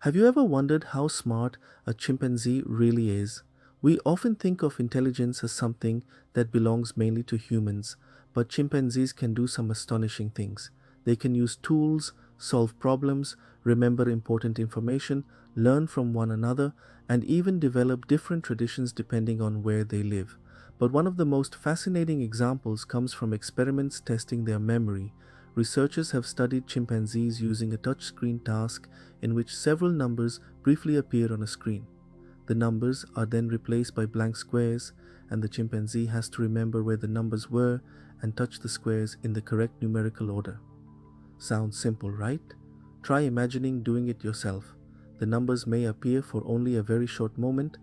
Have you ever wondered how smart a chimpanzee really is? We often think of intelligence as something that belongs mainly to humans, but chimpanzees can do some astonishing things. They can use tools, solve problems, remember important information, learn from one another, and even develop different traditions depending on where they live. But one of the most fascinating examples comes from experiments testing their memory. Researchers have studied chimpanzees using a touchscreen task in which several numbers briefly appear on a screen. The numbers are then replaced by blank squares, and the chimpanzee has to remember where the numbers were and touch the squares in the correct numerical order. Sounds simple, right? Try imagining doing it yourself. The numbers may appear for only a very short moment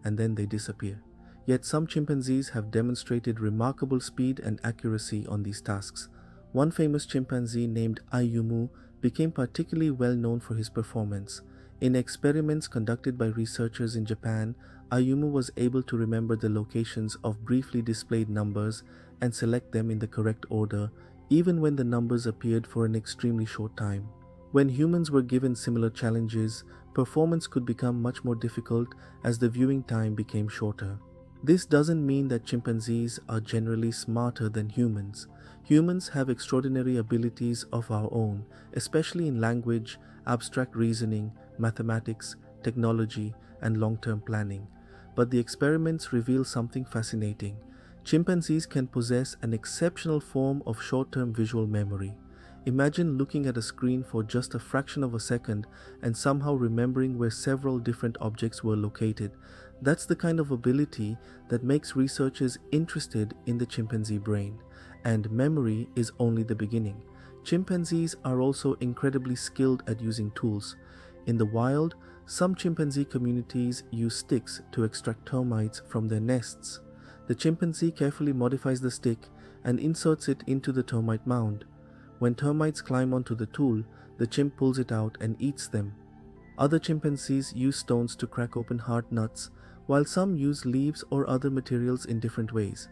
and then they disappear. Yet some chimpanzees have demonstrated remarkable speed and accuracy on these tasks. One famous chimpanzee named Ayumu became particularly well known for his performance. In experiments conducted by researchers in Japan, Ayumu was able to remember the locations of briefly displayed numbers and select them in the correct order, even when the numbers appeared for an extremely short time. When humans were given similar challenges, performance could become much more difficult as the viewing time became shorter. This doesn't mean that chimpanzees are generally smarter than humans. Humans have extraordinary abilities of our own, especially in language, abstract reasoning, mathematics, technology, and long-term planning. But the experiments reveal something fascinating. Chimpanzees can possess an exceptional form of short-term visual memory. Imagine looking at a screen for just a fraction of a second and somehow remembering where several different objects were located. That's the kind of ability that makes researchers interested in the chimpanzee brain. And memory is only the beginning. Chimpanzees are also incredibly skilled at using tools. In the wild, some chimpanzee communities use sticks to extract termites from their nests. The chimpanzee carefully modifies the stick and inserts it into the termite mound. When termites climb onto the tool, the chimp pulls it out and eats them. Other chimpanzees use stones to crack open hard nuts, while some use leaves or other materials in different ways.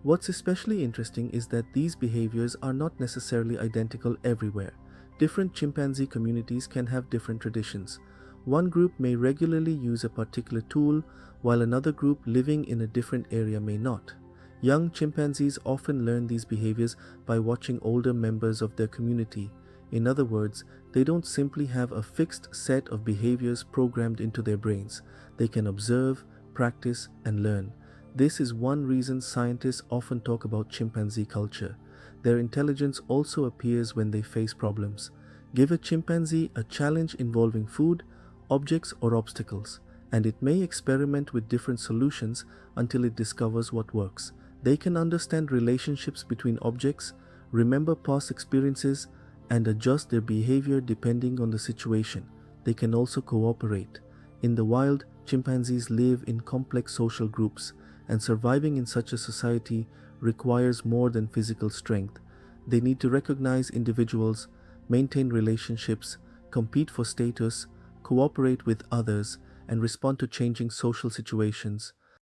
What's especially interesting is that these behaviors are not necessarily identical everywhere. Different chimpanzee communities can have different traditions. One group may regularly use a particular tool, while another group living in a different area may not. Young chimpanzees often learn these behaviors by watching older members of their community. In other words, they don't simply have a fixed set of behaviors programmed into their brains. They can observe, practice, and learn. This is one reason scientists often talk about chimpanzee culture. Their intelligence also appears when they face problems. Give a chimpanzee a challenge involving food, objects, or obstacles, and it may experiment with different solutions until it discovers what works. They can understand relationships between objects, remember past experiences, and adjust their behavior depending on the situation. They can also cooperate. In the wild, chimpanzees live in complex social groups, and surviving in such a society requires more than physical strength. They need to recognize individuals, maintain relationships, compete for status, cooperate with others, and respond to changing social situations.